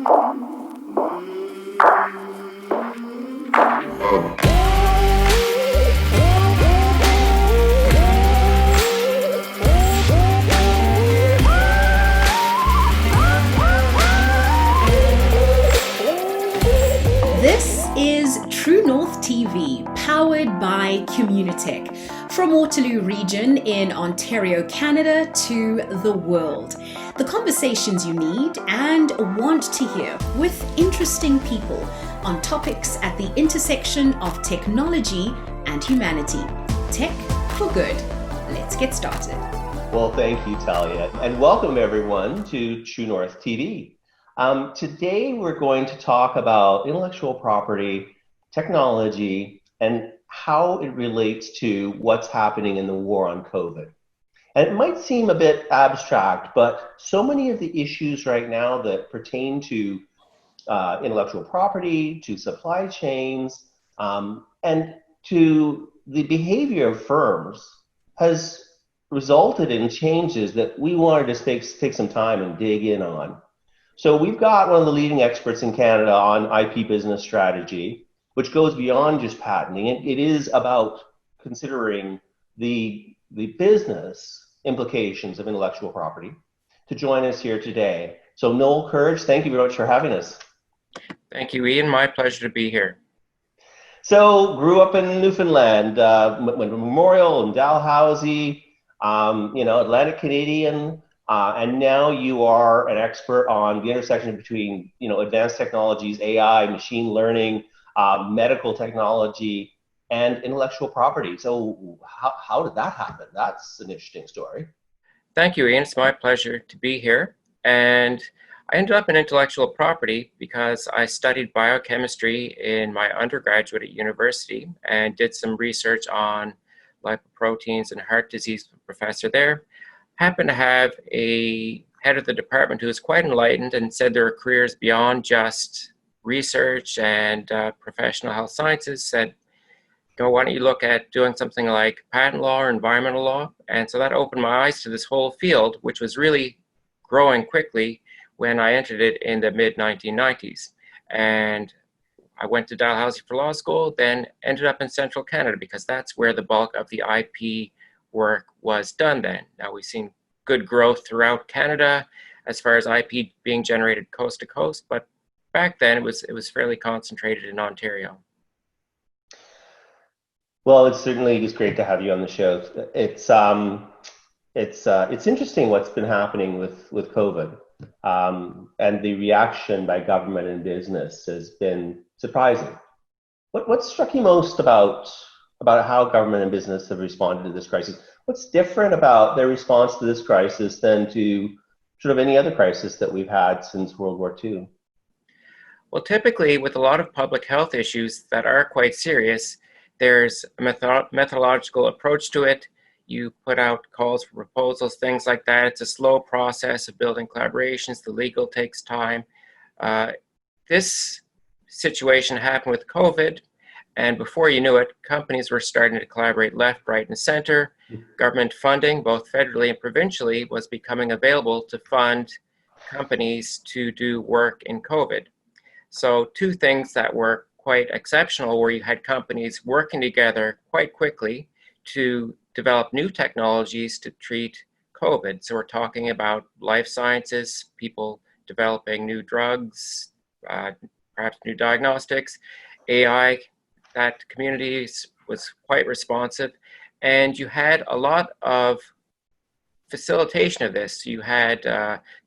This is True North TV, powered by Communitech, from Waterloo Region in Ontario, Canada to the world. The conversations you need and want to hear with interesting people on topics at the intersection of technology and humanity. Tech for good. Let's get started. Well, thank you, Talia, and welcome everyone to True North TV. Today we're going to talk about intellectual property, technology, and how it relates to what's happening in the war on COVID. And it might seem a bit abstract, but so many of the issues right now that pertain to intellectual property, to supply chains, and to the behavior of firms has resulted in changes that we wanted to take some time and dig in on. So we've got one of the leading experts in Canada on IP business strategy, which goes beyond just patenting. It is about considering the business implications of intellectual property, to join us here today. So Noel Courage, thank you very much for having us. Thank you, Ian. My pleasure to be here. So grew up in Newfoundland, went to Memorial and Dalhousie, Atlantic Canadian, and now you are an expert on the intersection between, advanced technologies, AI, machine learning, medical technology, and intellectual property. So how did that happen? That's an interesting story. Thank you, Ian. It's my pleasure to be here. And I ended up in intellectual property because I studied biochemistry in my undergraduate at university and did some research on lipoproteins and heart disease with a professor there. Happened to have a head of the department who was quite enlightened and said there are careers beyond just research and professional health sciences. Said, why don't you look at doing something like patent law or environmental law? And so that opened my eyes to this whole field, which was really growing quickly when I entered it in the mid-1990s. And I went to Dalhousie for law school, then ended up in central Canada because that's where the bulk of the IP work was done then. Now we've seen good growth throughout Canada as far as IP being generated coast to coast, but back then it was fairly concentrated in Ontario. Well, it certainly is great to have you on the show. It's interesting what's been happening with COVID, and the reaction by government and business has been surprising. What struck you most about how government and business have responded to this crisis? What's different about their response to this crisis than to sort of any other crisis that we've had since World War II? Well, typically with a lot of public health issues that are quite serious, there's a methodological approach to it. You put out calls for proposals, things like that. It's a slow process of building collaborations. The legal takes time. This situation happened with COVID. And before you knew it, companies were starting to collaborate left, right, and center. Government funding, both federally and provincially, was becoming available to fund companies to do work in COVID. So two things that were quite exceptional where you had companies working together quite quickly to develop new technologies to treat COVID. So we're talking about life sciences, people developing new drugs, perhaps new diagnostics, AI. That community was quite responsive, and you had a lot of facilitation of this. You had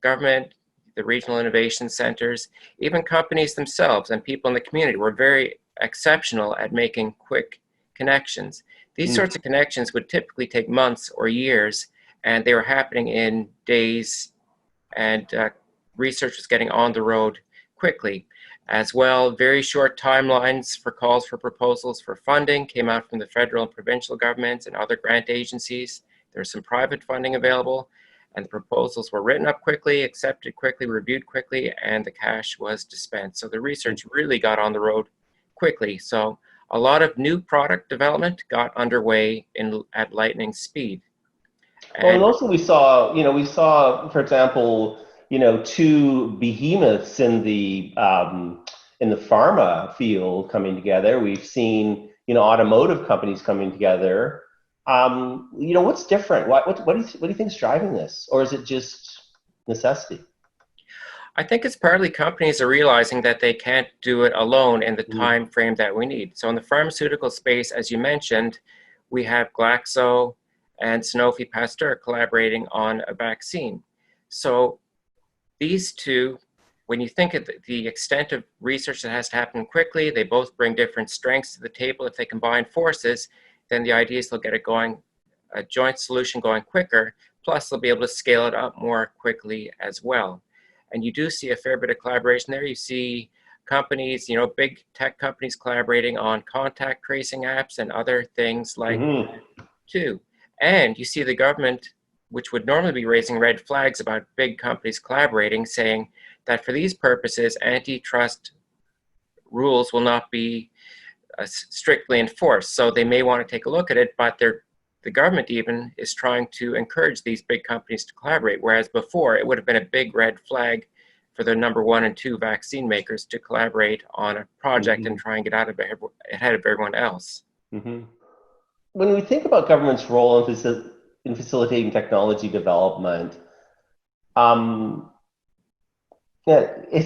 government, the regional innovation centers, even companies themselves and people in the community were very exceptional at making quick connections. These sorts of connections would typically take months or years, and they were happening in days, and research was getting on the road quickly. As well, very short timelines for calls for proposals for funding came out from the federal and provincial governments and other grant agencies. There's some private funding available, and the proposals were written up quickly, accepted quickly, reviewed quickly, and the cash was dispensed. So the research really got on the road quickly. So a lot of new product development got underway at lightning speed. And also we saw, for example, two behemoths in the pharma field coming together. We've seen, automotive companies coming together. What's different? What do you think is driving this, or is it just necessity? I think it's partly companies are realizing that they can't do it alone in the Mm. time frame that we need. So in the pharmaceutical space, as you mentioned, we have Glaxo and Sanofi Pasteur collaborating on a vaccine. So these two, when you think of the extent of research that has to happen quickly, they both bring different strengths to the table. If they combine forces, then the idea is they'll get a joint solution going quicker, plus they'll be able to scale it up more quickly as well. And you do see a fair bit of collaboration there. You see companies, big tech companies collaborating on contact tracing apps and other things like Mm-hmm. too. And you see the government, which would normally be raising red flags about big companies collaborating, saying that for these purposes, antitrust rules will not be strictly enforced. So they may want to take a look at it, but the government even is trying to encourage these big companies to collaborate, whereas before it would have been a big red flag for the number 1 and 2 vaccine makers to collaborate on a project and try and get ahead of everyone else. Mm-hmm. When we think about government's role in facilitating technology development, has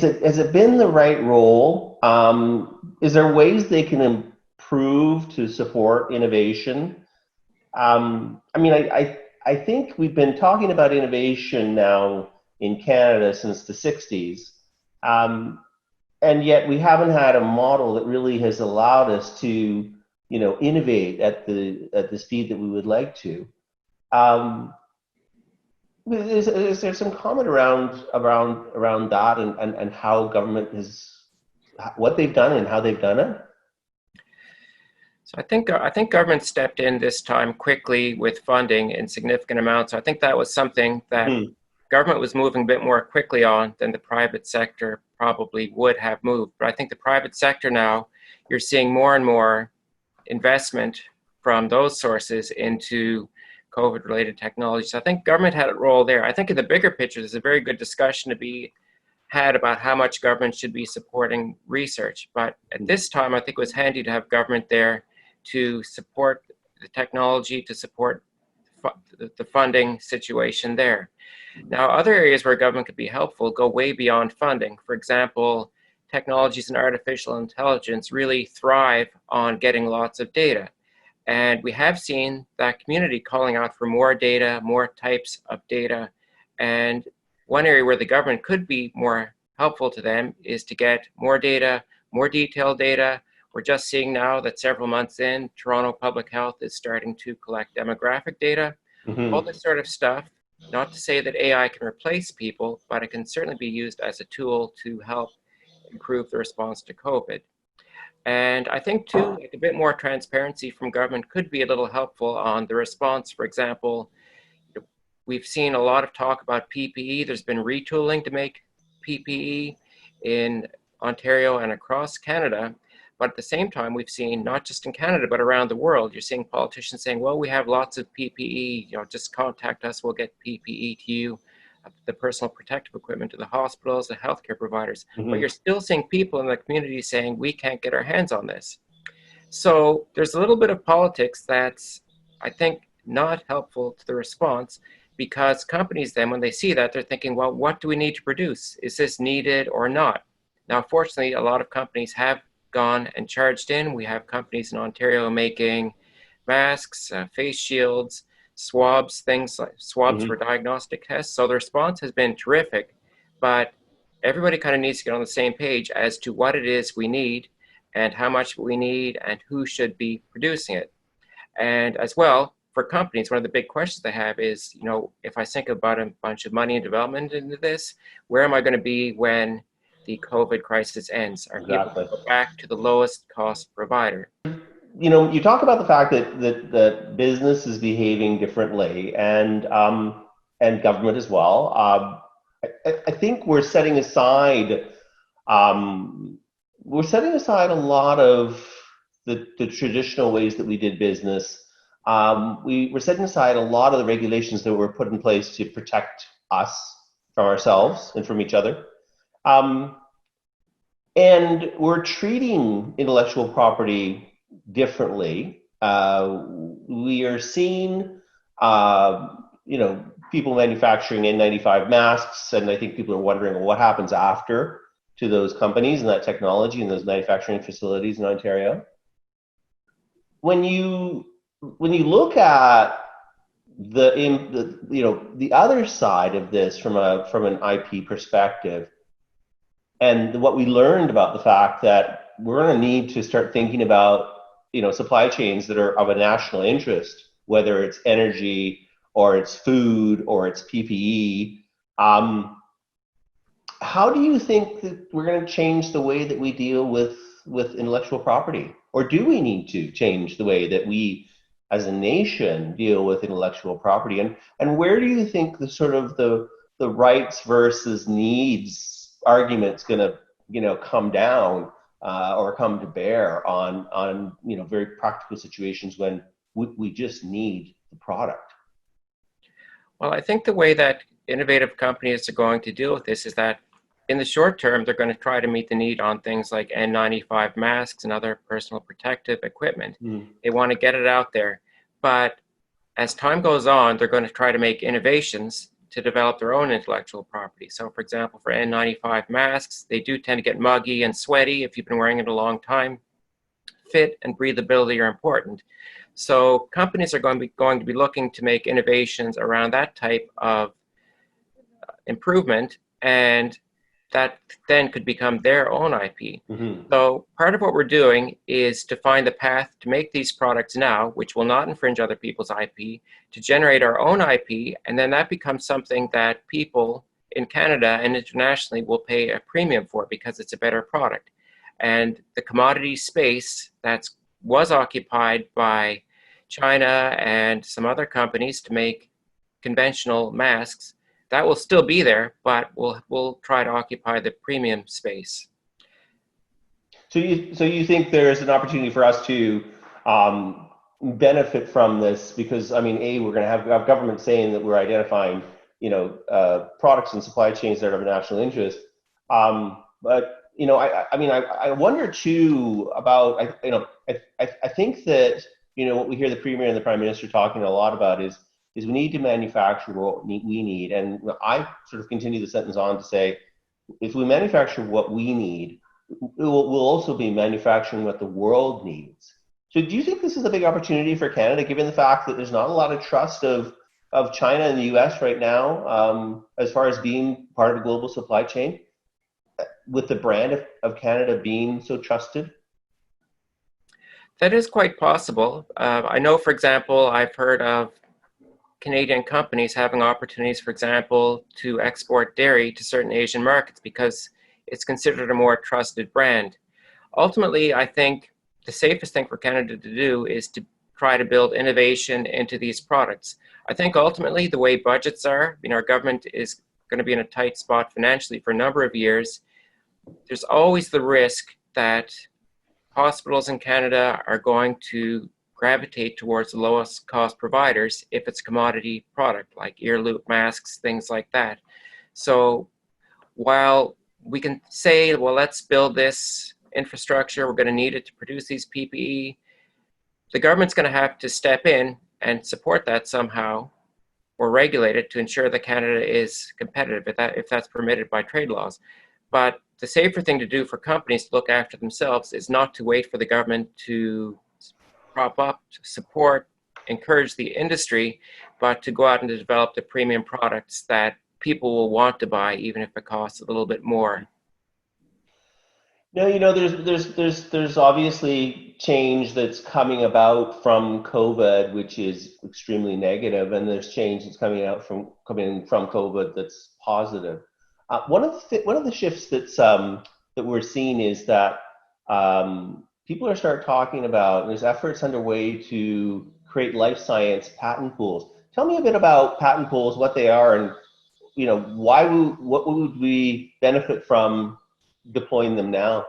it been the right role? Is there ways they can improve to support innovation? I think we've been talking about innovation now in Canada since the 60s, and yet we haven't had a model that really has allowed us to, innovate at the speed that we would like to. Is there some comment around that and how government what they've done and how they've done it? So I think government stepped in this time quickly with funding in significant amounts. So I think that was something that government was moving a bit more quickly on than the private sector probably would have moved. But I think the private sector now, you're seeing more and more investment from those sources into COVID-related technology. So I think government had a role there. I think in the bigger picture, there's a very good discussion to be had about how much government should be supporting research. But at this time, I think it was handy to have government there to support the technology, to support the funding situation there. Now, other areas where government could be helpful go way beyond funding. For example, technologies in artificial intelligence really thrive on getting lots of data. And we have seen that community calling out for more data, more types of data. And one area where the government could be more helpful to them is to get more data, more detailed data. We're just seeing now that several months in, Toronto Public Health is starting to collect demographic data. All this sort of stuff, not to say that AI can replace people, but it can certainly be used as a tool to help improve the response to COVID. And I think too, like a bit more transparency from government could be a little helpful on the response. For example, we've seen a lot of talk about PPE. There's been retooling to make PPE in Ontario and across Canada. But at the same time, we've seen, not just in Canada, but around the world, you're seeing politicians saying, well, we have lots of PPE, just contact us, we'll get PPE to you, the personal protective equipment to the hospitals, the healthcare providers. But you're still seeing people in the community saying, we can't get our hands on this. So there's a little bit of politics that's, I think, not helpful to the response, because companies then, when they see that, they're thinking, well, what do we need to produce? Is this needed or not? Now, fortunately, a lot of companies have gone and charged in. We have companies in Ontario making masks, face shields, swabs, things like swabs for diagnostic tests. So the response has been terrific, but everybody kind of needs to get on the same page as to what it is we need and how much we need and who should be producing it. And as well, for companies, one of the big questions they have is, if I sink about a bunch of money and development into this, where am I going to be when the COVID crisis ends? Are people going to go back to the lowest cost provider? You talk about the fact that business is behaving differently, and government as well. I think we're setting aside a lot of the traditional ways that we did business. We're setting aside a lot of the regulations that were put in place to protect us from ourselves and from each other. And we're treating intellectual property differently. We are seeing, people manufacturing N95 masks, and I think people are wondering, well, what happens after to those companies and that technology and those manufacturing facilities in Ontario. When you look at the other side of this from an IP perspective, and what we learned about the fact that we're going to need to start thinking about supply chains that are of a national interest, whether it's energy or it's food or it's PPE. How do you think that we're going to change the way that we deal with intellectual property? Or do we need to change the way that we as a nation deal with intellectual property? And where do you think the rights versus needs argument's going to come down or come to bear on very practical situations when we just need the product? Well, I think the way that innovative companies are going to deal with this is that in the short term, they're going to try to meet the need on things like N95 masks and other personal protective equipment. They want to get it out there. But as time goes on, they're going to try to make innovations to develop their own intellectual property. So for example, for N95 masks, they do tend to get muggy and sweaty if you've been wearing it a long time. Fit and breathability are important. So companies are going to be looking to make innovations around that type of improvement, and that then could become their own IP. So part of what we're doing is to find the path to make these products now, which will not infringe other people's IP, to generate our own IP, and then that becomes something that people in Canada and internationally will pay a premium for because it's a better product. And the commodity space that was occupied by China and some other companies to make conventional masks, that will still be there, but we'll try to occupy the premium space. So you think there's an opportunity for us to benefit from this because, I mean, we're going to have government saying that we're identifying, products and supply chains that are of national interest. But I wonder too about, I think that, what we hear the Premier and the Prime Minister talking a lot about is we need to manufacture what we need. And I sort of continue the sentence on to say, if we manufacture what we need, we'll also be manufacturing what the world needs. So do you think this is a big opportunity for Canada, given the fact that there's not a lot of trust of China and the US right now, as far as being part of the global supply chain, with the brand of Canada being so trusted? That is quite possible. I know, for example, I've heard of Canadian companies having opportunities, for example, to export dairy to certain Asian markets because it's considered a more trusted brand. Ultimately, I think the safest thing for Canada to do is to try to build innovation into these products. I think ultimately the way budgets are, our government is going to be in a tight spot financially for a number of years. There's always the risk that hospitals in Canada are going to gravitate towards the lowest cost providers if it's a commodity product like ear loop masks, things like that. So while we can say, well, let's build this infrastructure, we're going to need it to produce these PPE, the government's going to have to step in and support that somehow or regulate it to ensure that Canada is competitive if that's permitted by trade laws. But the safer thing to do for companies to look after themselves is not to wait for the government to prop up, support, encourage the industry, but to go out and to develop the premium products that people will want to buy, even if it costs a little bit more. No, there's obviously change that's coming about from COVID, which is extremely negative, and there's change that's coming from COVID that's positive. One of the shifts that we're seeing is that people are starting talking about, there's efforts underway to create life science patent pools. Tell me a bit about patent pools, what they are, and what would we benefit from deploying them now?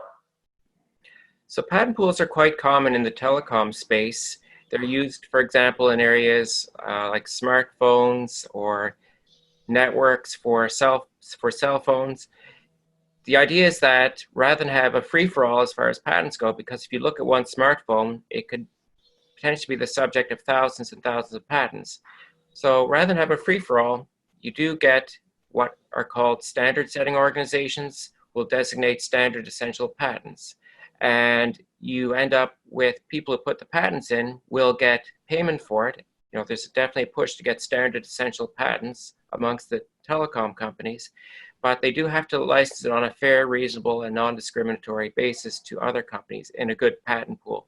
So patent pools are quite common in the telecom space. They're used, for example, in areas like smartphones or networks for cell for cell phones. The idea is that rather than have a free-for-all as far as patents go, because if you look at one smartphone, it could potentially be the subject of thousands and thousands of patents. So rather than have a free-for-all, you do get what are called standard-setting organizations will designate standard essential patents. And you end up with people who put the patents in will get payment for it. You know, there's definitely a push to get standard essential patents amongst the telecom companies, but they do have to license it on a fair, reasonable, and non-discriminatory basis to other companies in a good patent pool.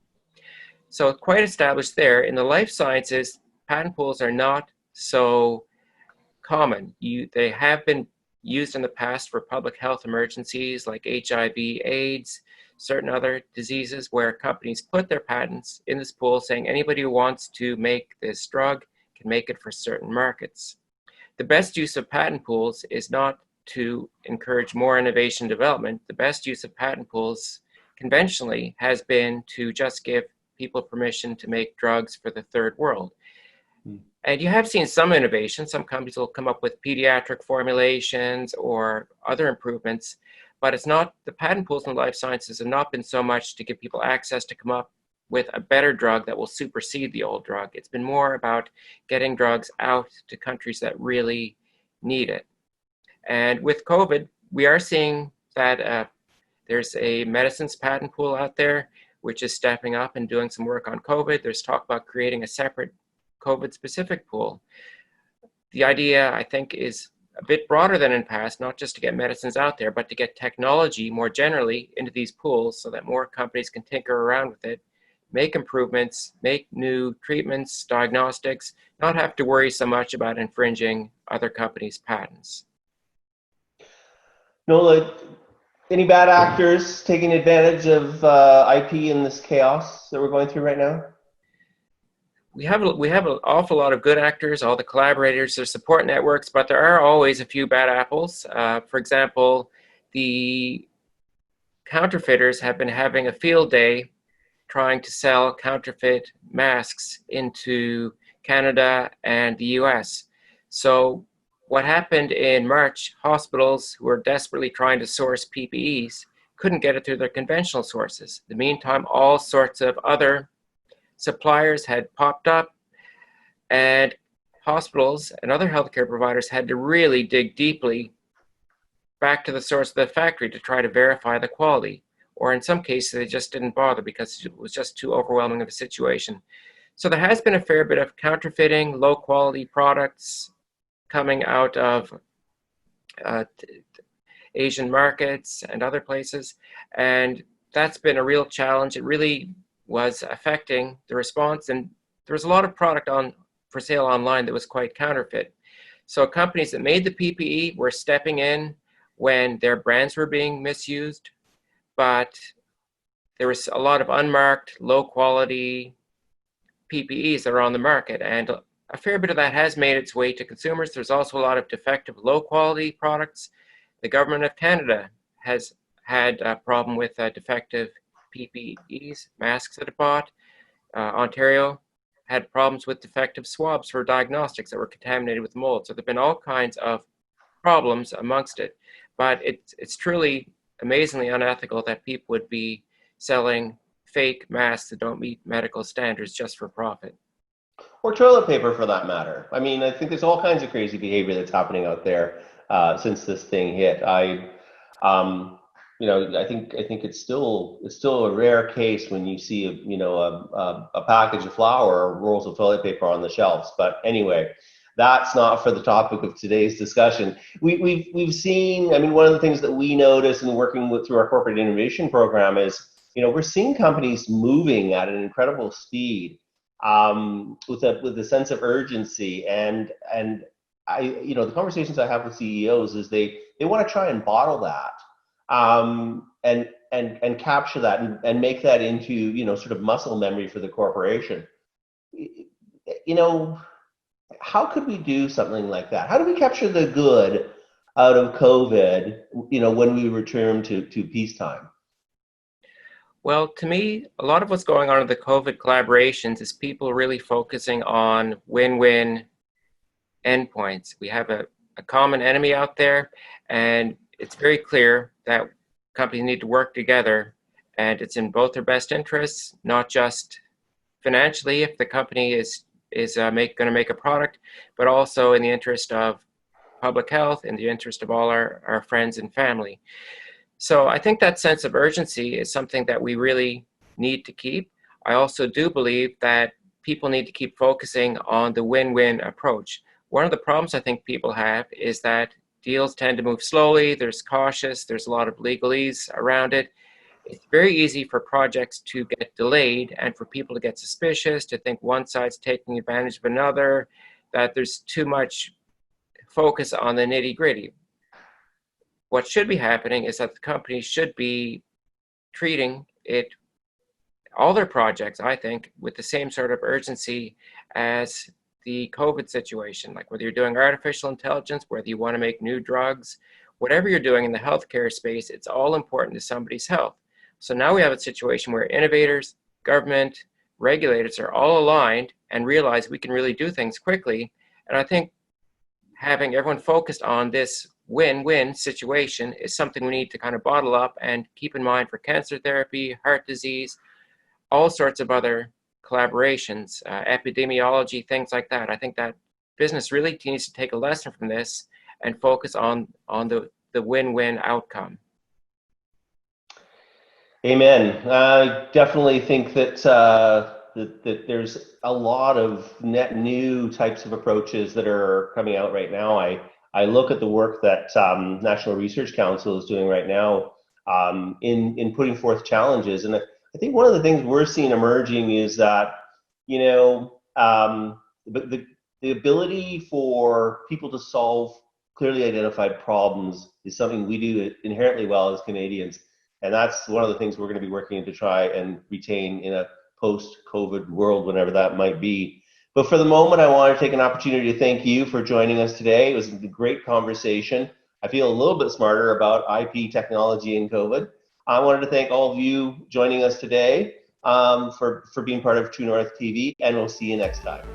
So quite established there. In the life sciences, patent pools are not so common. They have been used in the past for public health emergencies like HIV, AIDS, certain other diseases where companies put their patents in this pool saying anybody who wants to make this drug can make it for certain markets. The best use of patent pools is not to encourage more innovation and development. The best use of patent pools conventionally has been to just give people permission to make drugs for the third world. And you have seen some innovation. Some companies will come up with pediatric formulations or other improvements, but it's not, the patent pools in life sciences have not been so much to give people access to come up with a better drug that will supersede the old drug. It's been more about getting drugs out to countries that really need it. And with COVID, we are seeing that there's a medicines patent pool out there, which is stepping up and doing some work on COVID. There's talk about creating a separate COVID-specific pool. The idea, I think, is a bit broader than in the past, not just to get medicines out there, but to get technology more generally into these pools so that more companies can tinker around with it, make improvements, make new treatments, diagnostics, not have to worry so much about infringing other companies' patents. Noel, any bad actors taking advantage of IP in this chaos that we're going through right now? We have an awful lot of good actors, all the collaborators, their support networks, but there are always a few bad apples. For example, the counterfeiters have been having a field day trying to sell counterfeit masks into Canada and the US. So what happened in March, hospitals who were desperately trying to source PPEs couldn't get it through their conventional sources. In the meantime, all sorts of other suppliers had popped up, and hospitals and other healthcare providers had to really dig deeply back to the source of the factory to try to verify the quality. Or in some cases, they just didn't bother because it was just too overwhelming of a situation. So there has been a fair bit of counterfeiting, low quality products coming out of Asian markets and other places. And that's been a real challenge. It really was affecting the response, and there was a lot of product for sale online that was quite counterfeit. So companies that made the PPE were stepping in when their brands were being misused, but there was a lot of unmarked, low quality PPEs that are on the market, and a fair bit of that has made its way to consumers. There's also a lot of defective, low quality products. The government of Canada has had a problem with defective PPEs, masks that it bought. Ontario had problems with defective swabs for diagnostics that were contaminated with mold. So there have been all kinds of problems amongst it. But it's truly amazingly unethical that people would be selling fake masks that don't meet medical standards just for profit. Or toilet paper, for that matter. I mean, I think there's all kinds of crazy behavior that's happening out there since this thing hit. I think it's still a rare case when you see a package of flour or rolls of toilet paper on the shelves. But anyway, that's not for the topic of today's discussion. We've seen. I mean, one of the things that we notice in working through our corporate innovation program is, we're seeing companies moving at an incredible speed with a sense of urgency, and the conversations I have with CEOs is they want to try and bottle that. And capture that and make that into, sort of muscle memory for the corporation. How could we do something like that? How do we capture the good out of COVID, when we return to peacetime? Well, to me, a lot of what's going on in the COVID collaborations is people really focusing on win-win endpoints. We have a a common enemy out there, and it's very clear that companies need to work together, and it's in both their best interests, not just financially if the company is going to make a product, but also in the interest of public health, in the interest of all our friends and family. So I think that sense of urgency is something that we really need to keep. I also do believe that people need to keep focusing on the win-win approach. One of the problems I think people have is that deals tend to move slowly, there's cautious, there's a lot of legalese around it. It's very easy for projects to get delayed and for people to get suspicious, to think one side's taking advantage of another, that there's too much focus on the nitty-gritty. What should be happening is that the companies should be treating all their projects, I think, with the same sort of urgency as the COVID situation. Like whether you're doing artificial intelligence, whether you want to make new drugs, whatever you're doing in the healthcare space, it's all important to somebody's health. So now we have a situation where innovators, government, regulators are all aligned and realize we can really do things quickly. And I think having everyone focused on this win-win situation is something we need to kind of bottle up and keep in mind for cancer therapy, heart disease, all sorts of other collaborations, epidemiology, things like that. I think that business really needs to take a lesson from this and focus on the win-win outcome. Amen. I definitely think that that there's a lot of net new types of approaches that are coming out right now. I look at the work that National Research Council is doing right now in putting forth challenges, and I think one of the things we're seeing emerging is that the ability for people to solve clearly identified problems is something we do inherently well as Canadians. And that's one of the things we're going to be working to try and retain in a post-COVID world, whenever that might be. But for the moment, I want to take an opportunity to thank you for joining us today. It was a great conversation. I feel a little bit smarter about IP technology and COVID. I wanted to thank all of you joining us today for being part of True North TV, and we'll see you next time.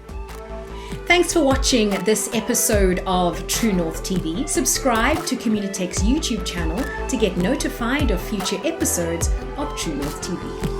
Thanks for watching this episode of True North TV. Subscribe to Communitech's YouTube channel to get notified of future episodes of True North TV.